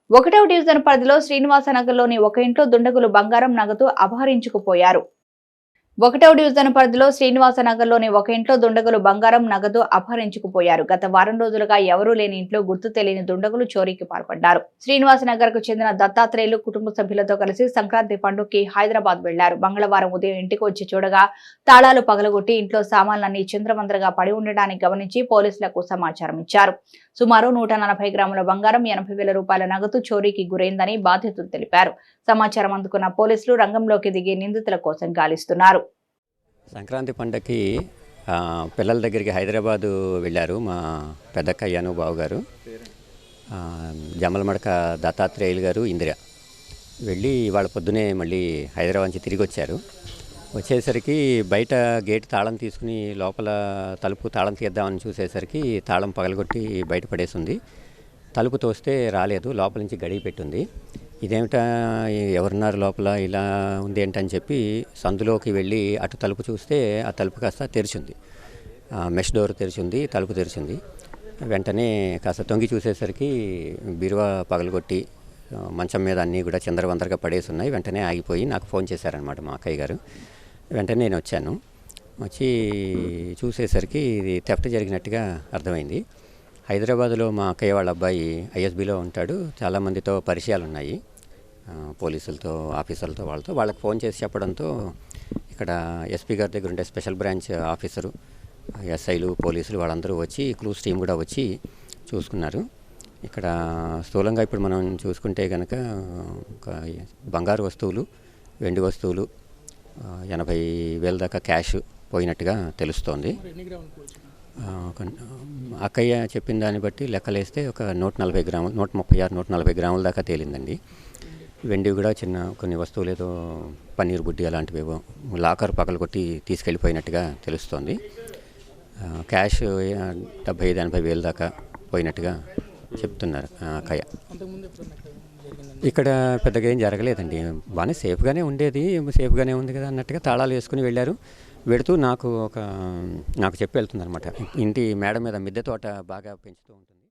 ఒకటవ డివిజన్ పరిధిలో శ్రీనివాసనగర్లోని ఒక ఇంట్లో దుండగులు బంగారం నగదు అపహరించుకుపోయారు. ఒకటవ డివిజన్ పరిధిలో శ్రీనివాసనగర్లోని ఒక ఇంట్లో దుండగులు బంగారం నగదు అపహరించుకుపోయారు. గత వారం రోజులుగా ఎవరూ లేని ఇంట్లో గుర్తు తెలియని దుండగులు చోరీకి పాల్పడ్డారు. శ్రీనివాసనగర్ కు చెందిన దత్తాత్రేయులు కుటుంబ సభ్యులతో కలిసి సంక్రాంతి పండుగకి హైదరాబాద్ వెళ్లారు. మంగళవారం ఉదయం ఇంటికి వచ్చి చూడగా తాళాలు పగలగొట్టి ఇంట్లో సామాన్లన్నీ చింద్రవందరగా పడి ఉండడాన్ని గమనించి పోలీసులకు సమాచారం ఇచ్చారు. సుమారు 140 గ్రాముల బంగారం, 80,000 రూపాయల నగదు చోరీకి గురైందని బాధితులు తెలిపారు. సమాచారం అందుకున్న పోలీసులు రంగంలోకి దిగి నిందితుల కోసం గాలిస్తున్నారు. సంక్రాంతి పండగకి పిల్లల దగ్గరికి హైదరాబాదు వెళ్ళారు మా పెద్దక్కయ్యను బావగారు, జమ్మలమడక దత్తాత్రేయులు గారు, ఇందిర వెళ్ళి ఇవాళ పొద్దునే మళ్ళీ హైదరాబాద్ నుంచి తిరిగి వచ్చారు. వచ్చేసరికి బయట గేట్ తాళం తీసుకుని లోపల తలుపు తాళం తీద్దామని చూసేసరికి తాళం పగలగొట్టి బయట పడేసింది. తలుపు తోస్తే రాలేదు, లోపల నుంచి గడియ పెట్టుంది. ఇదేమిటా, ఎవరున్నారు లోపల, ఇలా ఉంది ఏంటని చెప్పి సందులోకి వెళ్ళి అటు తలుపు చూస్తే ఆ తలుపు కాస్త తెరిచింది, మెష్ డోర్ తెరిచింది, తలుపు తెరిచింది. వెంటనే కాస్త తొంగి చూసేసరికి బీరువా పగలగొట్టి మంచం మీద అన్నీ కూడా చిందరవందరగా పడేసి ఉన్నాయి. వెంటనే ఆగిపోయి నాకు ఫోన్ చేశారనమాట మా అక్కయ్య గారు. వెంటనే నేను వచ్చాను. వచ్చి చూసేసరికి ఇది థెఫ్ట్ జరిగినట్టుగా అర్థమైంది. హైదరాబాద్లో మా అక్కయ్య వాళ్ళ అబ్బాయి ఐఎస్బీలో ఉంటాడు. చాలామందితో పరిచయాలు ఉన్నాయి, పోలీసులతో, ఆఫీసర్లతో. వాళ్ళకి ఫోన్ చేసి చెప్పడంతో ఇక్కడ ఎస్పీ గారి దగ్గర ఉండే స్పెషల్ బ్రాంచ్ ఆఫీసరు, ఎస్ఐలు, పోలీసులు వాళ్ళందరూ వచ్చి, క్లూస్ టీం కూడా వచ్చి చూసుకున్నారు. ఇక్కడ స్థూలంగా ఇప్పుడు మనం చూసుకుంటే కనుక బంగారు వస్తువులు, వెండి వస్తువులు, 80,000 దాకా క్యాష్ పోయినట్టుగా తెలుస్తోంది. అక్కయ్య చెప్పిన దాన్ని బట్టి లెక్కలేస్తే ఒక 140 గ్రాములు, 136, 140 గ్రాముల దాకా తేలిందండి. వెండి కూడా చిన్న కొన్ని వస్తువులు, ఏదో పన్నీర్ బుడ్డి అలాంటివేవో లాకర్ పగలగొట్టి తీసుకెళ్ళిపోయినట్టుగా తెలుస్తోంది. క్యాష్ 75,000-80,000 దాకా పోయినట్టుగా చెప్తున్నారు అక్కయ్య. ఇక్కడ పెద్దగా ఏం జరగలేదండి, బాగానే సేఫ్గానే ఉండేది, సేఫ్గానే ఉంది కదా అన్నట్టుగా తాళాలు వేసుకుని వెళ్ళారు. వెళుతూ నాకు చెప్పి వెళ్తుందనమాట. ఇంటి మేడ మీద మిద్దె తోట బాగా పెంచుతూ ఉంటుంది.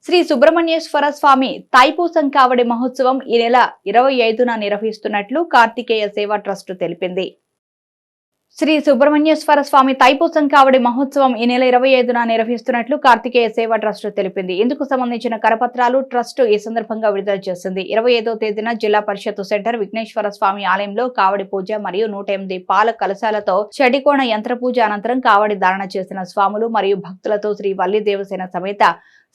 శ్రీ సుబ్రహ్మణ్యేశ్వర స్వామి తైపూసం కావడి మహోత్సవం ఈ నెల 25న నిర్వహిస్తున్నట్లు కార్తికేయ సేవా ట్రస్ట్ తెలిపింది. శ్రీ సుబ్రహ్మణ్యేశ్వర స్వామి తైపూసం కావడి మహోత్సవం ఈ నెల 25న నిర్వహిస్తున్నట్లు కార్తికేయ సేవా ట్రస్ట్ తెలిపింది. ఇందుకు సంబంధించిన కరపత్రాలు ట్రస్ట్ ఈ సందర్భంగా విడుదల చేసింది. 25వ తేదీన జిల్లా పరిషత్ సెంటర్ విఘ్నేశ్వర స్వామి ఆలయంలో కావడి పూజ మరియు 108 పాల కలశాలతో షడికోణ యంత్ర పూజ అనంతరం కావడి ధారణ చేసిన స్వాములు మరియు భక్తులతో శ్రీ వల్లి దేవసేన సమేత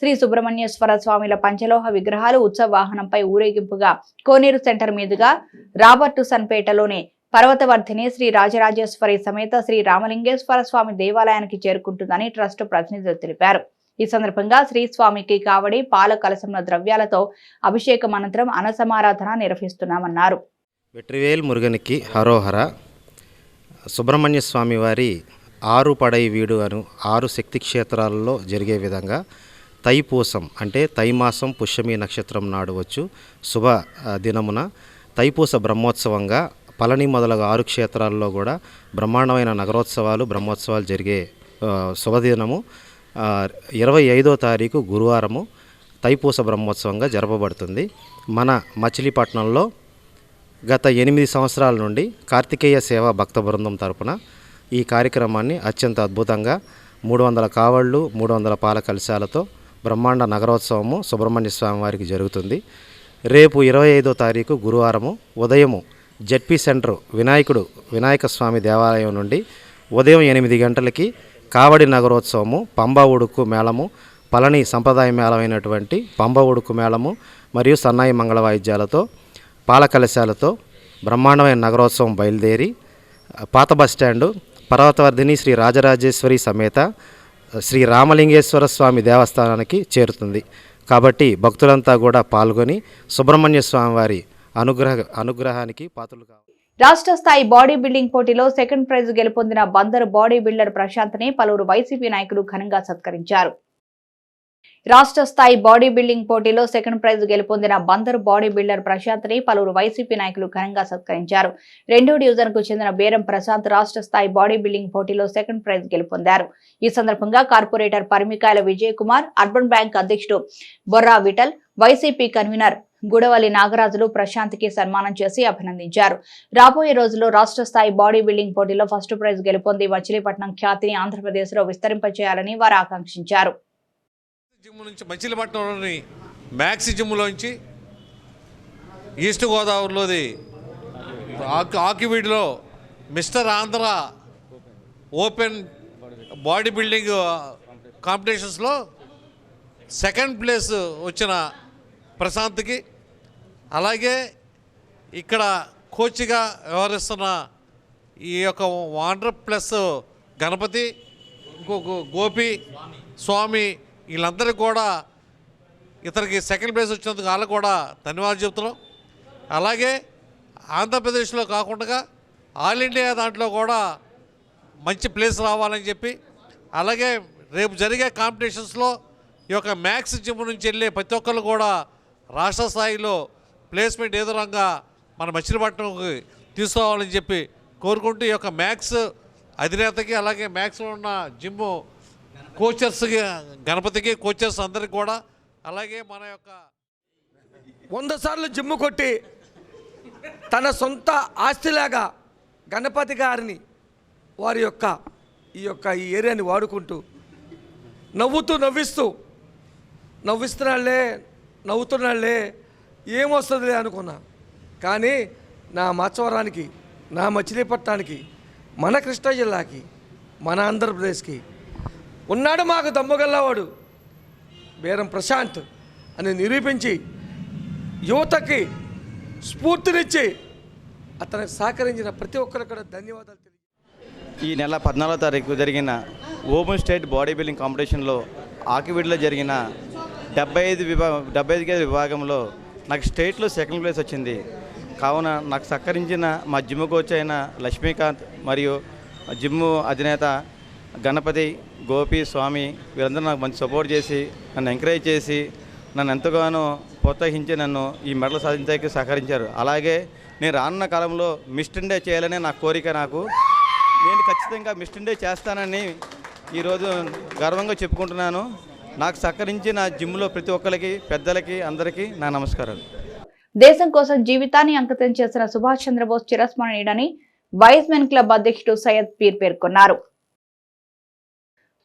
శ్రీ సుబ్రహ్మణ్యేశ్వర స్వామిల పంచలోహ విగ్రహాలు ఉత్సవ వాహనంపై ఊరేగింపుగా కోనేరు సెంటర్ మీదుగా రాబర్టు సన్పేటలోని పర్వతవర్ధిని శ్రీ రాజరాజేశ్వరి సమేత శ్రీ రామలింగేశ్వర స్వామి దేవాలయానికి చేరుకుంటుందని ట్రస్ట్ ప్రతినిధులు తెలిపారు. ఈ సందర్భంగా శ్రీ స్వామికి కావడి పాల కలశంల ద్రవ్యాలతో అభిషేకం అనంతరం అన్నసమారాధన నిర్వహిస్తున్నామన్నారు. వెట్రివేల్ మురుగనికి హరోహర. సుబ్రహ్మణ్య స్వామి వారి 6 పడై వీడు అను 6 శక్తి క్షేత్రాలలో జరిగే విధంగా తైపూసం అంటే తైమాసం పుష్యమి నక్షత్రం నాడు వచ్చు శుభ దినమున తైపూస బ్రహ్మోత్సవంగా పళని మొదలగు 6 క్షేత్రాల్లో కూడా బ్రహ్మాండమైన నగరోత్సవాలు, బ్రహ్మోత్సవాలు జరిగే శుభదినము 25వ తారీఖు గురువారము తైపూస బ్రహ్మోత్సవంగా జరపబడుతుంది. మన మచిలీపట్నంలో గత 8 సంవత్సరాల నుండి కార్తికేయ సేవా భక్త బృందం తరపున ఈ కార్యక్రమాన్ని అత్యంత అద్భుతంగా 300 కావళ్ళు, 300 పాల కలశాలతో బ్రహ్మాండ నగరోత్సవము సుబ్రహ్మణ్య స్వామి వారికి జరుగుతుంది. రేపు 25వ తారీఖు గురువారము ఉదయము జెడ్పీ సెంటర్ వినాయక స్వామి దేవాలయం నుండి ఉదయం 8 గంటలకి కావడి నగరోత్సవము, పంబా ఉడుకు మేళము, పళని సంప్రదాయ మేళమైనటువంటి పంబా ఉడుకు మేళము మరియు సన్నాయి మంగళ వాయిద్యాలతో పాల కలశాలతో బ్రహ్మాండమైన నగరోత్సవం బయలుదేరి పాత బస్టాండు పర్వతవర్ధిని శ్రీ రాజరాజేశ్వరి సమేత శ్రీ రామలింగేశ్వర స్వామి దేవస్థానానికి చేరుతుంది. కాబట్టి భక్తులంతా కూడా పాల్గొని సుబ్రహ్మణ్య స్వామి వారి అనుగ్రహానికి పాత్రలు కావాలి. రాష్ట్ర స్థాయి బాడీ బిల్డింగ్ పోటీలో సెకండ్ ప్రైజ్ గెలుపొందిన బందరు బాడీ బిల్డర్ ప్రశాంత్ ని పలువురు వైసీపీ నాయకులు ఘనంగా సత్కరించారు. రాష్ట్ర స్థాయి బాడీ బిల్డింగ్ పోటీలో సెకండ్ ప్రైజ్ గెలుపొందిన బందరు బాడీ బిల్డర్ ప్రశాంత్ ని పలువురు వైసీపీ నాయకులు ఘనంగా సత్కరించారు. 2వ డివిజన్ కు చెందిన బేరం ప్రశాంత్ రాష్ట్ర స్థాయి బాడీ బిల్డింగ్ పోటీలో సెకండ్ ప్రైజ్ గెలుపొందారు. ఈ సందర్భంగా corporator Parimikayala Vijay Kumar, urban bank అధ్యక్షుడు బొర్రా విఠల్, వైసీపీ కన్వీనర్ గుడవల్లి నాగరాజులు ప్రశాంత్ కి సన్మానం చేసి అభినందించారు. రాబోయే రోజుల్లో రాష్ట్ర స్థాయి బాడీ బిల్డింగ్ పోటీలో ఫస్ట్ ప్రైజ్ గెలుపొంది మచిలీపట్నం ఖ్యాతిని ఆంధ్రప్రదేశ్ లో విస్తరింపచేయాలని వారు ఆకాంక్షించారు. జిమ్ నుంచి మచిలీపట్నంలోని మ్యాక్స్ జిమ్లోంచి ఈస్ట్ గోదావరిలోది ఆకివీడిలో mister Andhra open body building కాంపిటీషన్స్లో సెకండ్ ప్లేస్ వచ్చిన ప్రశాంత్కి, అలాగే ఇక్కడ కోచ్గా వ్యవహరిస్తున్న ఈ యొక్క వాండర్ ప్లస్ గణపతి, ఇంకొక గోపి, స్వామి, వీళ్ళందరికీ కూడా ఇతనికి సెకండ్ ప్లేస్ వచ్చినందుకు వాళ్ళకు కూడా ధన్యవాదాలు చెప్తున్నాం. అలాగే ఆంధ్రప్రదేశ్లో కాకుండా ఆల్ ఇండియా దాంట్లో కూడా మంచి ప్లేస్ రావాలని చెప్పి, అలాగే రేపు జరిగే కాంపిటీషన్స్లో ఈ యొక్క మ్యాక్స్ జిమ్ నుంచి వెళ్ళే ప్రతి ఒక్కరు కూడా రాష్ట్ర స్థాయిలో ప్లేస్మెంట్ ఏదో రంగా మన మచిలీపట్నంకి తీసుకోవాలని చెప్పి కోరుకుంటూ ఈ యొక్క మ్యాక్స్ అధినేతకి, అలాగే మ్యాక్స్లో ఉన్న జిమ్ కోచర్స్కి, గణపతికి, కోచర్స్ అందరికి కూడా, అలాగే మన యొక్క 100 సార్లు జిమ్ము కొట్టి తన సొంత ఆస్తిలాగా గణపతి గారిని వారి యొక్క ఈ ఏరియాని వాడుకుంటూ నవ్వుతున్నాళ్లే ఏమొస్తుందిలే అనుకున్నా. కానీ నా మచ్చవరానికి, నా మచిలీపట్నానికి, మన కృష్ణా జిల్లాకి, మన ఆంధ్రప్రదేశ్కి ఉన్నాడు మాకు దమ్ముగల్లవాడు బేరం ప్రశాంత్ అని నిరూపించి యువతకి స్ఫూర్తినిచ్చి అతనికి సహకరించిన ప్రతి ఒక్కరికి కూడా ధన్యవాదాలు తెలియ. ఈ నెల 14వ తారీఖు జరిగిన ఓపెన్ స్టేట్ బాడీ బిల్డింగ్ కాంపిటీషన్లో ఆకివీడిలో జరిగిన 75 విభాగంలో నాకు స్టేట్లో సెకండ్ ప్లేస్ వచ్చింది. కావున నాకు సహకరించిన మా జిమ్ కోచ్ అయిన లక్ష్మీకాంత్ మరియు జిమ్ అధినేత గణపతి, గోపి, స్వామి వీరందరూ నాకు మంచి సపోర్ట్ చేసి నన్ను ఎంకరేజ్ చేసి నన్ను ఎంతగానో ప్రోత్సహించి నన్ను ఈ మెడల్ సాధించడానికి సహకరించారు. అలాగే నేను రానున్న కాలంలో మిస్ట్ ఇండియా చేయాలనే నా కోరిక. నేను ఖచ్చితంగా మిస్ట్ ఇండియా చేస్తానని ఈరోజు గర్వంగా చెప్పుకుంటున్నాను. నాకు సహకరించిన జిమ్లో ప్రతి ఒక్కరికి, పెద్దలకి, అందరికీ నా నమస్కారాలు. దేశం కోసం జీవితాన్ని అంకితం చేసిన సుభాష్ చంద్రబోస్ చిరస్మరణీయుడని వైస్ మెన్ క్లబ్ అధ్యక్షుడు సయ్యద్ పీర్ పేర్కొన్నారు.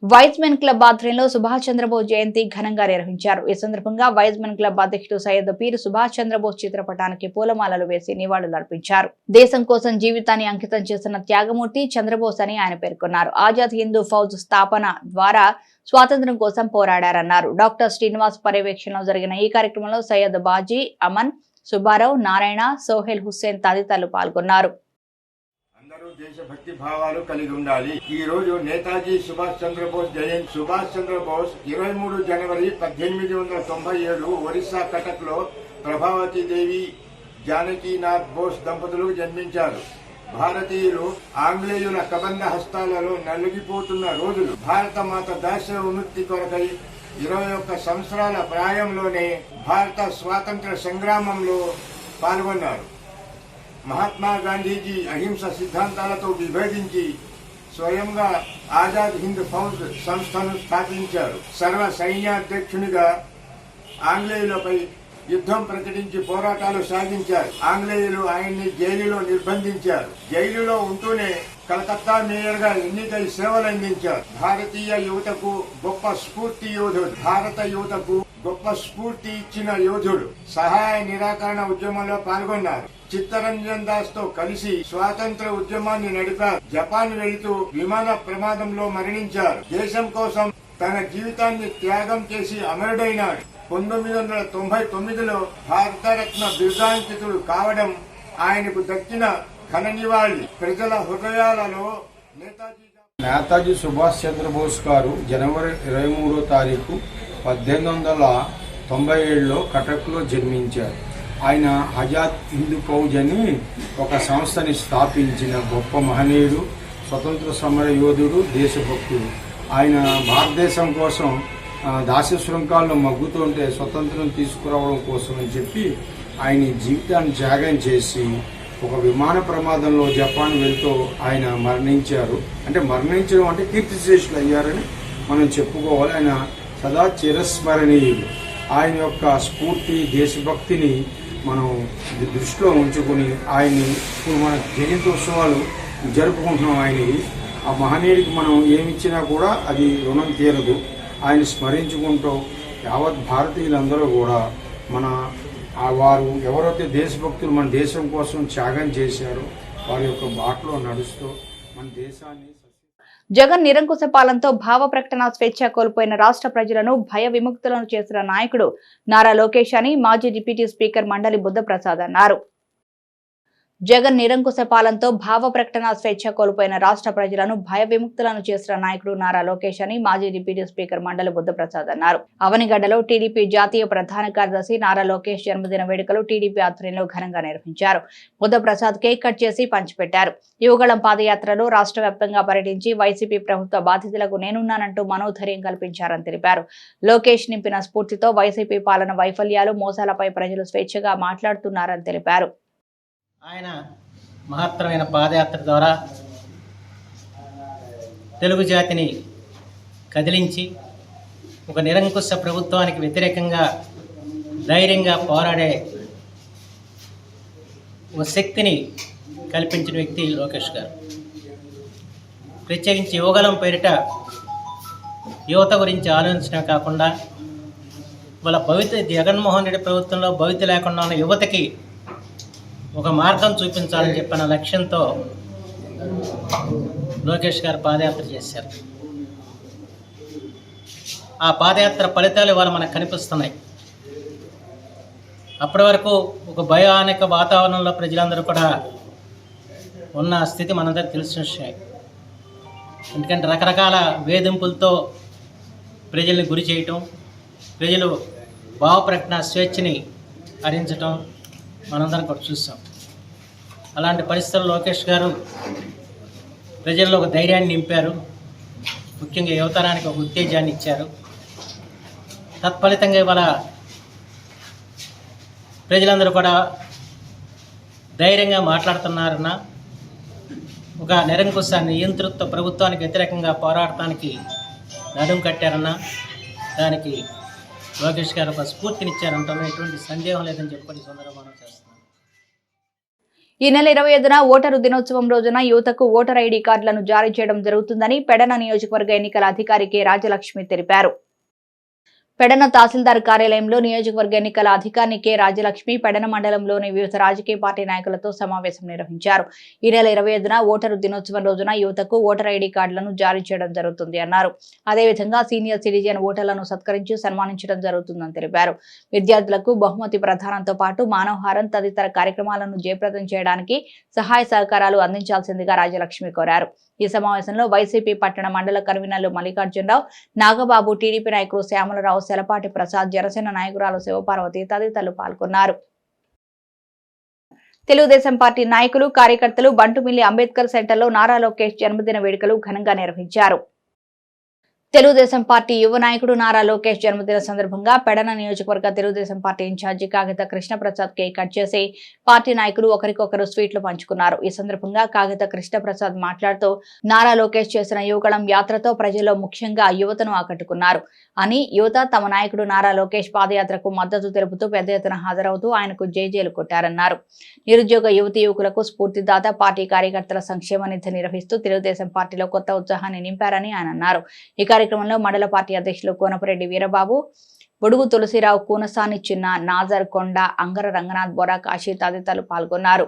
వైస్ మెన్ క్లబ్ ఆధ్వర్యంలో సుభాష్ చంద్రబోస్ జయంతి ఘనంగా నిర్వహించారు. ఈ సందర్భంగా వైస్ మెన్ క్లబ్ అధ్యక్షుడు సయ్యద్ పీర్ సుభాష్ చంద్రబోస్ చిత్రపటానికి పూలమాలలు వేసి నివాళులర్పించారు. దేశం కోసం జీవితాన్ని అంకితం చేసిన త్యాగమూర్తి చంద్రబోస్ అని ఆయన పేర్కొన్నారు. ఆజాద్ హిందూ ఫౌజ్ స్థాపన ద్వారా స్వాతంత్ర్యం కోసం పోరాడారన్నారు. డాక్టర్ శ్రీనివాస్ పర్యవేక్షణలో జరిగిన ఈ కార్యక్రమంలో సయ్యద్ బాజీ, అమన్, సుబ్బారావు, నారాయణ, సోహెల్ హుస్సేన్ తదితరులు పాల్గొన్నారు. దేశభక్తి భావాలు కలిగి ఉండాలి. ఈ రోజు నేతాజీ సుభాష్ చంద్రబోస్ జయంతి. సుభాష్ చంద్రబోస్ 23 జనవరి 1897 ఒరిస్సా కటక్ లో ప్రభావతి దేవి, జానకీనాథ్ బోస్ దంపతులకు జన్మించారు. భారతీయులు ఆంగ్లేయుల కబంధ హస్తాలలో నలిగిపోతున్న రోజులు. భారత మాత దాస్య విముక్తి కొరకై 21 సంవత్సరాల ప్రాయంలోనే భారత స్వాతంత్ర సంగ్రామంలో పాల్గొన్నారు. మహాత్మా గాంధీజీ అహింస సిద్ధాంతాలతో విభేదించి స్వయంగా ఆజాద్ హింద్ ఫౌజ్ సంస్థను స్థాపించారు. సర్వ సైన్యాధ్యక్షునిగా ఆంగ్లేయులపై యుద్ధం ప్రకటించి పోరాటాలు సాగించారు. ఆంగ్లేయులు ఆయన్ని జైలులో నిర్బంధించారు. జైలులో ఉంటూనే కలకత్తా మేయర్ గా ఎన్నికై సేవలందించారు. భారతీయ యువతకు గొప్ప స్ఫూర్తి యోధుడు. భారత యువతకు గొప్ప స్ఫూర్తి ఇచ్చిన యోధుడు. సహాయ నిరాకరణ ఉద్యమంలో పాల్గొన్నారు. చిత్తరంజన్ దాస్ తో కలిసి స్వాతంత్ర ఉద్యమాన్ని నడిపారు. జపాన్ వెళుతూ విమాన ప్రమాదంలో మరణించారు. దేశం కోసం తన జీవితాన్ని త్యాగం చేసి అమరుడైనాడు. 1999లో భారతరత్న బిరుదాంకితుడు కావడం ఆయనకు దక్కిన ఘన నివాళి. ప్రజల హృదయాలలో నేతాజీ సుభాష్ చంద్రబోస్ గారు జనవరి 23వ తారీఖు 1897లో కటక్లో జన్మించారు. ఆయన ఆజాద్ హిందూ ఫౌజ్ అని ఒక సంస్థని స్థాపించిన గొప్ప మహనీయుడు, స్వతంత్ర సమర యోధుడు, దేశభక్తుడు. ఆయన భారతదేశం కోసం దాస్య శృంఖాల్లో మగ్గుతుంటే స్వతంత్రం తీసుకురావడం కోసం అని చెప్పి ఆయన జీవితాన్ని త్యాగం చేసి ఒక విమాన ప్రమాదంలో జపాన్ వెళ్తూ ఆయన మరణించారు. అంటే మరణించడం అంటే కీర్తిశేషులు అయ్యారని మనం చెప్పుకోవాలి. ఆయన సదా చిరస్మరణీయులు. ఆయన యొక్క స్ఫూర్తి దేశభక్తిని మనం దృష్టిలో ఉంచుకుని ఆయన్ని ఇప్పుడు మన జయంతోత్సవాలు జరుపుకుంటున్నాం. ఆయనకి ఆ మహనీయుడికి మనం ఏమిచ్చినా కూడా అది రుణం తీరదు. ఆయన స్మరించుకుంటూ యావత్ భారతీయులందరూ కూడా మన వారు ఎవరైతే దేశభక్తులు మన దేశం కోసం త్యాగం చేశారో వారి యొక్క బాటలో నడుస్తూ మన దేశాన్ని జగన్ నిరంకుశ పాలనతో భావ ప్రకటన స్వేచ్ఛ కోల్పోయిన రాష్ట్ర ప్రజలను భయ విముక్తులను చేసిన నాయకుడు నారా లోకేష్ అని మాజీ డిప్యూటీ స్పీకర్ మండలి బుద్ధప్రసాద్ అన్నారు. జగన్ నిరంకుశ పాలనతో భావ ప్రకటన స్వేచ్ఛ కోల్పోయిన రాష్ట్ర ప్రజలను భయ విముక్తులను చేసిన నాయకుడు నారా లోకేష్ అని మాజీ డిప్యూటీ స్పీకర్ మండలి బుద్ధప్రసాద్ అన్నారు. అవనిగడ్డలో టీడీపీ జాతీయ ప్రధాన కార్యదర్శి నారా లోకేష్ జన్మదిన వేడుకలు టీడీపీ ఆధ్వర్యంలో ఘనంగా నిర్వహించారు. బుద్ధప్రసాద్ కేక్ కట్ చేసి పంచిపెట్టారు. యువగళం పాదయాత్రలో రాష్ట్ర వ్యాప్తంగా పర్యటించి వైసీపీ ప్రభుత్వ బాధితులకు నేనున్నానంటూ మనోధైర్యం కల్పించారని తెలిపారు. లోకేష్ నింపిన స్ఫూర్తితో వైసీపీ పాలన వైఫల్యాలు మోసాలపై ప్రజలు స్వేచ్ఛగా మాట్లాడుతున్నారని తెలిపారు. ఆయన మహత్తరమైన పాదయాత్ర ద్వారా తెలుగు జాతిని కదిలించి ఒక నిరంకుశ ప్రభుత్వానికి వ్యతిరేకంగా ధైర్యంగా పోరాడే ఒక శక్తిని కల్పించిన వ్యక్తి లోకేష్ గారు. ప్రత్యేకించి యువగలం పేరిట యువత గురించి ఆలోచించడం కాకుండా వాళ్ళ జగన్మోహన్ రెడ్డి ప్రభుత్వంలో భవిత లేకుండా ఉన్న యువతకి ఒక మార్గం చూపించాలని చెప్పిన లక్ష్యంతో లోకేష్ గారు పాదయాత్ర చేశారు. ఆ పాదయాత్ర ఫలితాలు ఇవాళ మనకు కనిపిస్తున్నాయి. అప్పటి వరకు ఒక భయానక వాతావరణంలో ప్రజలందరూ కూడా ఉన్న స్థితి మనందరికీ తెలిసిన విషయం. ఎందుకంటే రకరకాల వేధింపులతో ప్రజల్ని గురి చేయటం, ప్రజలు భావ ప్రకటన స్వేచ్ఛని హరించటం మనందరం కూడా చూసాం. అలాంటి పరిస్థితుల్లో లోకేష్ గారు ప్రజల్లో ఒక ధైర్యాన్ని నింపారు. ముఖ్యంగా యువతరానికి ఒక ఉత్తేజాన్ని ఇచ్చారు. తత్ఫలితంగా ఇవాళ ప్రజలందరూ కూడా ధైర్యంగా మాట్లాడుతున్నారన్న ఒక నిరంకుశ నియంతృత్వ ప్రభుత్వానికి వ్యతిరేకంగా పోరాడటానికి నడుం కట్టారన్న దానికి లోకేష్ గారు ఒక స్ఫూర్తినిచ్చారంటే ఎటువంటి సందేహం లేదని చెప్పి సందర్భంగా చేస్తున్నాను. ఈ నెల 25న ఓటరు దినోత్సవం రోజున యువతకు ఓటర్ ఐడి కార్డులను జారీ చేయడం జరుగుతుందని పెడన నియోజకవర్గ ఎన్నికల అధికారి కె రాజలక్ష్మి తెలిపారు. పెడన తహసీల్దార్ కార్యాలయంలో నియోజకవర్గ ఎన్నికల అధికారి కె రాజలక్ష్మి పెడన మండలంలోని వివిధ రాజకీయ పార్టీ నాయకులతో సమావేశం నిర్వహించారు. ఈ నెల 25న ఓటరు దినోత్సవం రోజున యువతకు ఓటర్ ఐడి కార్డులను జారీ చేయడం జరుగుతుంది అన్నారు. అదేవిధంగా సీనియర్ సిటిజన్ ఓటర్లను సత్కరించి సన్మానించడం జరుగుతుందని తెలిపారు. విద్యార్థులకు బహుమతి ప్రదానంతో పాటు మానవహారం తదితర కార్యక్రమాలను జయప్రదం చేయడానికి సహాయ సహకారాలు అందించాల్సిందిగా రాజలక్ష్మి కోరారు. ఈ సమావేశంలో వైసీపీ పట్టణ మండల కన్వీనర్లు మల్లికార్జునరావు, నాగబాబు, టీడీపీ నాయకులు శ్యామలరావు, సెలపాటి ప్రసాద్, జనసేన నాయకురాలు శివపార్వతి తదితరులు పాల్గొన్నారు. తెలుగుదేశం పార్టీ నాయకులు, కార్యకర్తలు బంటుమిల్లి అంబేద్కర్ సెంటర్లో నారా లోకేష్ జన్మదిన వేడుకలు ఘనంగా నిర్వహించారు. తెలుగుదేశం పార్టీ యువ నాయకుడు నారా లోకేష్ జన్మదిన సందర్భంగా పెడన నియోజకవర్గ తెలుగుదేశం పార్టీ ఇన్ఛార్జి కాగిత కృష్ణప్రసాద్ కేక్ కట్ చేసి పార్టీ నాయకులు ఒకరికొకరు స్వీట్లు పంచుకున్నారు. ఈ సందర్భంగా కాగిత కృష్ణప్రసాద్ మాట్లాడుతూ నారా లోకేష్ చేసిన యువగళం యాత్రతో ప్రజల్లో ముఖ్యంగా యువతను ఆకట్టుకున్నారు అని, యువత తమ నాయకుడు నారా లోకేష్ పాదయాత్రకు మద్దతు తెలుపుతూ పెద్ద ఎత్తున హాజరవుతూ ఆయనకు జైజేలు కొట్టారన్నారు. నిరుద్యోగ యువతీ యువకులకు స్ఫూర్తిదాత, పార్టీ కార్యకర్తల సంక్షేమ నిధి నిర్వహిస్తూ తెలుగుదేశం పార్టీలో కొత్త ఉత్సాహాన్ని నింపారని ఆయన అన్నారు. ఈ కార్యక్రమంలో మండల పార్టీ అధ్యక్షులు కోనపరెడ్డి వీరబాబు, బొడుగు తులసిరావు, కూనసాని చిన్న, నాజర్ కొండ, అంగర రంగనాథ్, బొరా కాశీ తదితరులు పాల్గొన్నారు.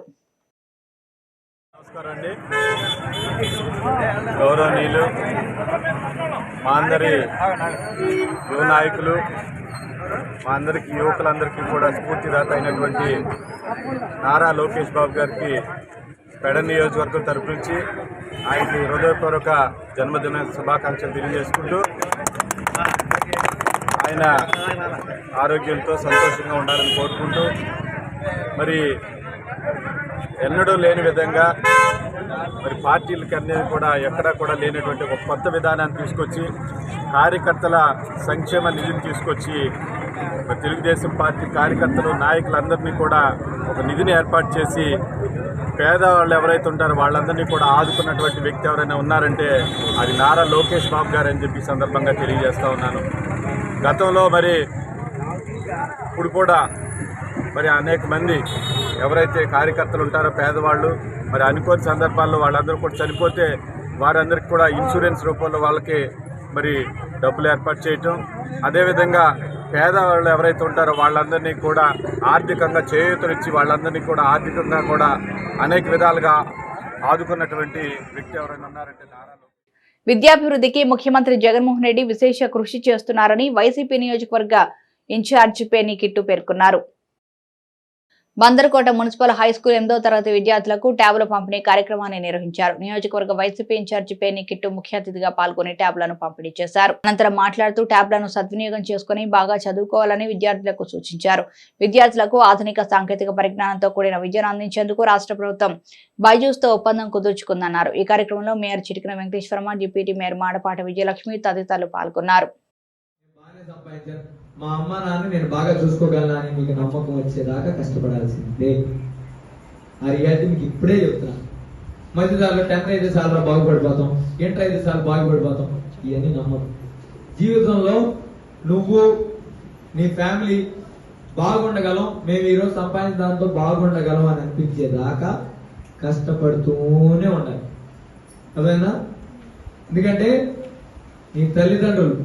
నమస్కారం అండి. గౌరవనీయులు మా అందరి యువ నాయకులు, మా అందరికి యువకులందరికీ కూడా స్ఫూర్తిదాత అయినటువంటి నారా లోకేష్ బాబు గారికి పెడన నియోజకవర్గం తరపు నుంచి ఆయనకి హృదయపూర్వక జన్మదిన శుభాకాంక్షలు తెలియజేసుకుంటూ ఆయన ఆరోగ్యంతో సంతోషంగా ఉండాలని కోరుకుంటూ, మరి ఎన్నడూ లేని విధంగా మరి పార్టీలకి అనేది కూడా ఎక్కడా కూడా లేనటువంటి ఒక కొత్త విధానాన్ని తీసుకొచ్చి కార్యకర్తల సంక్షేమ నిధిని తీసుకొచ్చి తెలుగుదేశం పార్టీ కార్యకర్తలు నాయకులందరినీ కూడా ఒక నిధిని ఏర్పాటు చేసి పేదవాళ్ళు ఎవరైతే ఉంటారో వాళ్ళందరినీ కూడా ఆదుకున్నటువంటి వ్యక్తి ఎవరైనా ఉన్నారంటే అది నారా లోకేష్ బాబు గారు అని చెప్పి సందర్భంగా తెలియజేస్తూ ఉన్నాను. గతంలో మరి ఇప్పుడు కూడా మరి అనేక మంది ఎవరైతే కార్యకర్తలు ఉంటారో పేదవాళ్ళు మరి అనుకోని సందర్భాల్లో వాళ్ళందరూ కూడా చనిపోతే వారందరికీ కూడా ఇన్సూరెన్స్ రూపంలో వాళ్ళకి మరి డబ్బులు ఏర్పాటు చేయటం, అదేవిధంగా పేదవాళ్ళు ఎవరైతే ఉంటారో వాళ్ళందరినీ కూడా ఆర్థికంగా చేయూతనిచ్చి వాళ్ళందరినీ కూడా ఆర్థికంగా కూడా అనేక విధాలుగా ఆదుకున్నటువంటి వ్యక్తి ఎవరైనా ఉన్నారంటే నారా. విద్యాభివృద్ధికి ముఖ్యమంత్రి జగన్మోహన్ రెడ్డి విశేష కృషి చేస్తున్నారని వైసీపీ నియోజకవర్గ ఇన్ఛార్జి పేర్ని కిట్టు పేర్కొన్నారు. బందరకోట మున్సిపల్ హైస్కూల్ 8వ తరగతి విద్యార్థులకు ట్యాబ్ల పంపిణీ కార్యక్రమాన్ని నిర్వహించారు. నియోజకవర్గ వైసీపీ ఇన్ఛార్జి పేర్ని కిట్టు ముఖ్య అతిథిగా పాల్గొని ట్యాబ్లను పంపిణీ చేశారు. అనంతరం మాట్లాడుతూ ట్యాబ్లను సద్వినియోగం చేసుకుని బాగా చదువుకోవాలని విద్యార్థులకు సూచించారు. విద్యార్థులకు ఆధునిక సాంకేతిక పరిజ్ఞానంతో కూడిన విద్యను అందించేందుకు రాష్ట్ర ప్రభుత్వం బైజూస్తో ఒప్పందం కుదుర్చుకుందన్నారు. ఈ కార్యక్రమంలో మేయర్ చిటికిన వెంకటేశ్వరమ్మ, డిప్యూటీ మేయర్ మాడపాటి విజయలక్ష్మి తదితరులు పాల్గొన్నారు. మా అమ్మ నాన్న నేను బాగా చూసుకోగలను అని మీకు నమ్మకం వచ్చేదాకా కష్టపడాల్సిందే. ఆ రియాలిటీ మీకు ఇప్పుడే చెప్తున్నా. మధ్యదారులో 10th అయితే చాలా బాగుపడిపోతాం, ఇంటర్ అయితే చాలా బాగుపడిపోతాం, ఇవన్నీ నమ్మకం. జీవితంలో నువ్వు నీ ఫ్యామిలీ బాగుండగలం, మేము ఈరోజు సంపాదించిన దాంతో బాగుండగలం అని అనిపించేదాకా కష్టపడుతూనే ఉండాలి. అదేనా? ఎందుకంటే నీ తల్లిదండ్రులు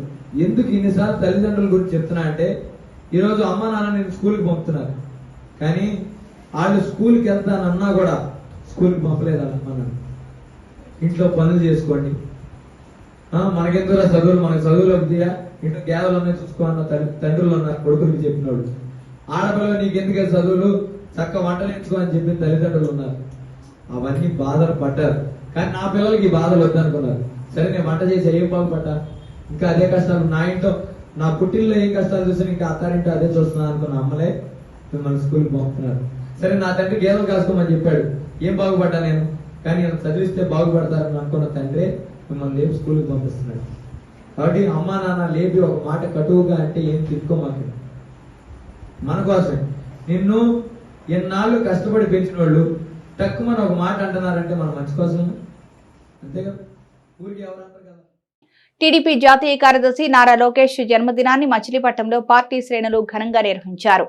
ఎందుకు ఇన్నిసార్లు తల్లిదండ్రుల గురించి చెప్తున్నా అంటే, ఈరోజు అమ్మ నాన్న నేను స్కూల్కి పంపుతున్నారు, కానీ వాళ్ళు స్కూల్కి వెళ్తానన్నా కూడా స్కూల్కి పంపలేదు వాళ్ళ అమ్మ నాన్న. ఇంట్లో పనులు చేసుకోండి, మనకెందుకు చదువులు, మనకు చదువులో బుద్ధిగా ఇంట్లో గేదెలు చూసుకోవాలన్న తండ్రులు ఉన్నారు, కొడుకులకి చెప్పినోళ్ళు. ఆడపిల్లలు నీకెందుకే చదువులు, చక్క వంటలు నేర్చుకో అని చెప్పిన తల్లిదండ్రులు ఉన్నారు. అవన్నీ బాధలు పడ్డారు, కానీ నా పిల్లలకి ఈ బాధలు వద్దనుకున్నారు. సరే నేను వంట చేసి ఏం బాగుపడ్డా, ఇంకా అదే కష్టాలు నా ఇంట్లో నా పుట్టిల్లో ఏం కష్టాలు చూసాను, ఇంకా అత్తారింటో అదే చూస్తున్నాను అనుకున్న అమ్మలే మిమ్మల్ని స్కూల్కి పంపుతున్నారు. సరే నా తండ్రి గేదెలు కాసుకోమని చెప్పాడు, ఏం బాగుపడ్డా నేను, కానీ నేను చదివిస్తే బాగుపడతారని అనుకున్న తండ్రే మిమ్మల్ని లేపి స్కూల్కి పంపిస్తున్నాడు. కాబట్టి అమ్మ నాన్న లేపి ఒక మాట కటువుగా అంటే ఏం తిప్పుకోమాక, మన కోసమే. నిన్ను ఎన్నాళ్ళు కష్టపడి పెంచిన వాళ్ళు తక్కువ ఒక మాట అంటున్నారంటే మన మంచి కోసం, అంతేగా. ఊరికి ఎవరంటారు కదా. టీడీపీ జాతీయ కార్యదర్శి నారా లోకేష్ జన్మదినాన్ని మచిలీపట్నంలో పార్టీ శ్రేణులు ఘనంగా నిర్వహించారు.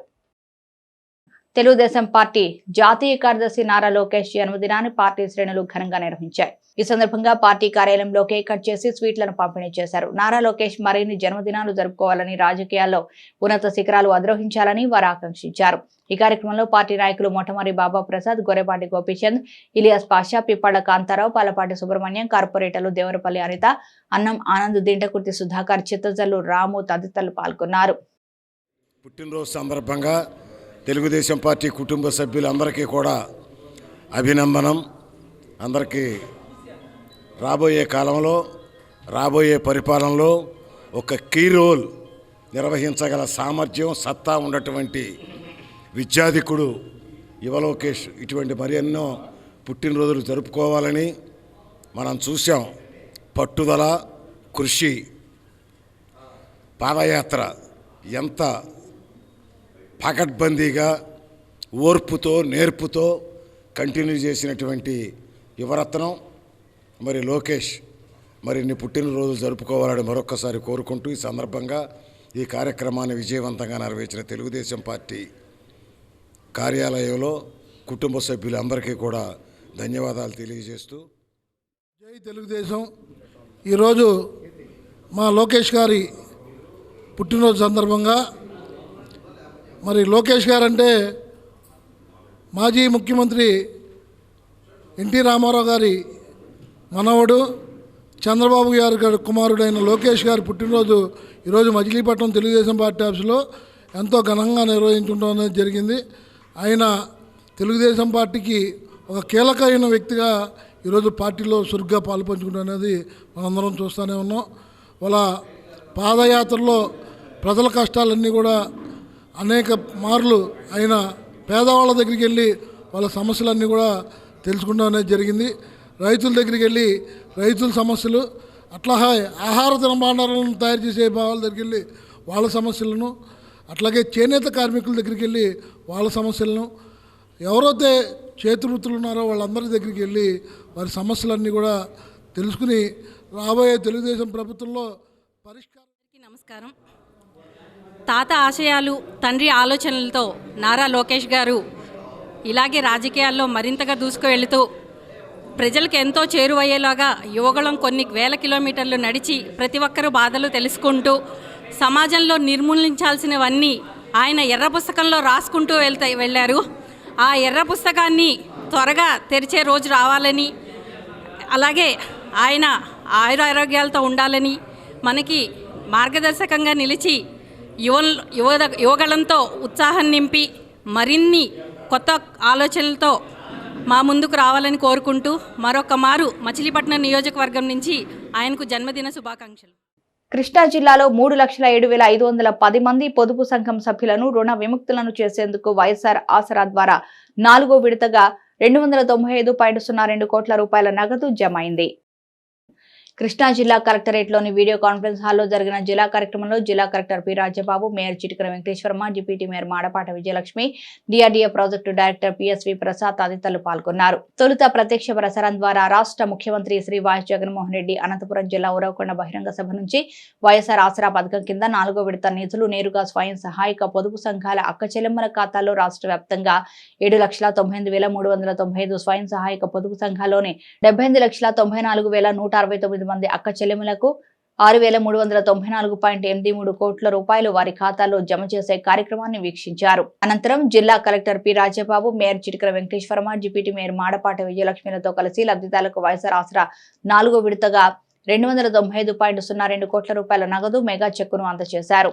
తెలుగుదేశం పార్టీ జాతీయ కార్యదర్శి నారా లోకేష్ జన్మదినాన్ని పార్టీ శ్రేణులు ఘనంగా నిర్వహించాయి. ఈ సందర్భంగా పార్టీ కార్యాలయంలో కేక్ కట్ చేసి స్వీట్లను పంపిణీ చేశారు. నారా లోకేష్ మరిన్ని జన్మదినాలు జరుపుకోవాలని, రాజకీయాల్లో ఉన్నత శిఖరాలు అధిరోహించాలని వారు ఆకాంక్షించారు. ఈ కార్యక్రమంలో పార్టీ నాయకులు మొట్టమొదటి బాబా ప్రసాద్, గొర్రెపాటి గోపీచంద్, ఇలియాస్ పాషా, పిప్పళ్ల కాంతారావు, పాలపాటి సుబ్రహ్మణ్యం, కార్పొరేటర్లు దేవరపల్లి అనిత, అన్నం ఆనంద్, దింటకుర్తి సుధాకర్, చిత్తజల్లు రాము తదితరులు పాల్గొన్నారు. పుట్టినరోజు సందర్భంగా తెలుగుదేశం పార్టీ కుటుంబ సభ్యులందరికీ కూడా అభినందనం. అందరికీ రాబోయే కాలంలో, రాబోయే పరిపాలనలో ఒక కీ రోల్ నిర్వహించగల సామర్థ్యం, సత్తా ఉన్నటువంటి విద్యాధికుడు యువలోకేష్ ఇటువంటి మరి ఎన్నో పుట్టినరోజులు జరుపుకోవాలని మనం చూసాం. పట్టుదల, కృషి, పాదయాత్ర ఎంత పకడ్బందీగా ఓర్పుతో, నేర్పుతో కంటిన్యూ చేసినటువంటి యువరత్నం మరి లోకేష్ మరిన్ని పుట్టినరోజులు జరుపుకోవాలని మరొక్కసారి కోరుకుంటూ ఈ సందర్భంగా ఈ కార్యక్రమాన్ని విజయవంతంగా నెరవేర్చిన తెలుగుదేశం పార్టీ కార్యాలయంలో కుటుంబ సభ్యులందరికీ కూడా ధన్యవాదాలు తెలియజేస్తూ, జై తెలుగుదేశం. ఈరోజు మా లోకేష్ గారి పుట్టినరోజు సందర్భంగా, మరి లోకేష్ గారంటే మాజీ ముఖ్యమంత్రి ఎన్టీ రామారావు గారి మనవడు, చంద్రబాబు గారి కుమారుడైన లోకేష్ గారి పుట్టినరోజు ఈరోజు మచిలీపట్నం తెలుగుదేశం పార్టీ ఆఫీసులో ఎంతో ఘనంగా నిర్వహించడం అనేది జరిగింది. ఆయన తెలుగుదేశం పార్టీకి ఒక కీలకమైన వ్యక్తిగా ఈరోజు పార్టీలో చురుగ్గా పాల్పంచుకుంటూ అనేది మనందరం చూస్తూనే ఉన్నాం. వాళ్ళ పాదయాత్రలో ప్రజల కష్టాలన్నీ కూడా అనేక మార్లు ఆయన పేదవాళ్ళ దగ్గరికి వెళ్ళి వాళ్ళ సమస్యలన్నీ కూడా తెలుసుకోవడం అనేది జరిగింది. రైతుల దగ్గరికి వెళ్ళి రైతుల సమస్యలు, అట్లా ఆహార తినబండారాలను తయారు చేసే వాళ్ళ దగ్గరికి వెళ్ళి వాళ్ళ సమస్యలను, అట్లాగే చేనేత కార్మికుల దగ్గరికి వెళ్ళి వాళ్ళ సమస్యలను, ఎవరైతే చేతి వృత్తులు ఉన్నారో వాళ్ళందరి దగ్గరికి వెళ్ళి వారి సమస్యలన్నీ కూడా తెలుసుకుని రాబోయే తెలుగుదేశం ప్రభుత్వంలో పరిష్కారం. నమస్కారం. తాత ఆశయాలు, తండ్రి ఆలోచనలతో నారా లోకేష్ గారు ఇలాగే రాజకీయాల్లో మరింతగా దూసుకువెళుతూ ప్రజలకు ఎంతో చేరువయ్యేలాగా యువగళం కొన్ని వేల కిలోమీటర్లు నడిచి ప్రతి ఒక్కరూ బాధలు తెలుసుకుంటూ సమాజంలో నిర్మూలించాల్సినవన్నీ ఆయన ఎర్ర పుస్తకంలో రాసుకుంటూ వెళ్ళారు. ఆ ఎర్ర పుస్తకాన్ని త్వరగా తెరిచే రోజు రావాలని, అలాగే ఆయన ఆయురారోగ్యాలతో ఉండాలని, మనకి మార్గదర్శకంగా నిలిచి యువగళంతో ఉత్సాహం నింపి మరిన్ని కొత్త ఆలోచనలతో మా ముందుకు రావాలని కోరుకుంటూ మరొక మారు మచిలీపట్నం నియోజకవర్గం నుంచి ఆయనకు జన్మదిన శుభాకాంక్షలు. కృష్ణా జిల్లాలో 3,07,510 మంది పొదుపు సంఘం సభ్యులను రుణ విముక్తులను చేసేందుకు వైఎస్ఆర్ ఆసరా ద్వారా 4వ విడతగా 295.02 కోట్ల రూపాయల నగదు జమ అయింది. కృష్ణా జిల్లా కలెక్టరేట్లోని వీడియో కాన్ఫరెన్స్ హాల్లో జరిగిన జిల్లా కార్యక్రమంలో జిల్లా collector P Rajababu, mayor Chitikara Venkateswarma, deputy mayor Madapata Vijayalakshmi, DRDA project director PSV Prasad తదితరులు పాల్గొన్నారు. తొలుత ప్రత్యక్ష ప్రసారం ద్వారా రాష్ట్ర ముఖ్యమంత్రి శ్రీ వైఎస్ జగన్మోహన్ రెడ్డి అనంతపురం జిల్లా ఉరవకొండ బహిరంగ సభ నుంచి వైఎస్ఆర్ ఆసరా పథకం కింద 4వ విడత నిధులు నేరుగా స్వయం సహాయక పొదుపు సంఘాల అక్కచెల్లెమ్మల ఖాతాల్లో రాష్ట్ర వ్యాప్తంగా 7,98,395 స్వయం సహాయక పొదుపు సంఘాల్లోని 78,94,169 మంది అక్క చెల్లెములకు 6,394.83 కోట్ల రూపాయలు వారి ఖాతాలో జమ చేసే కార్యక్రమాన్ని వీక్షించారు. అనంతరం జిల్లా collector P Rajababu, mayor Chitikara Venkateswarma, deputy mayor Madapata విజయలక్ష్మిలతో కలిసి లబ్ధిదారులకు వైఎస్ఆర్ ఆసరా 4వ విడతగా 295.02 కోట్ల రూపాయల నగదు మెగా చెక్కును అందజేశారు.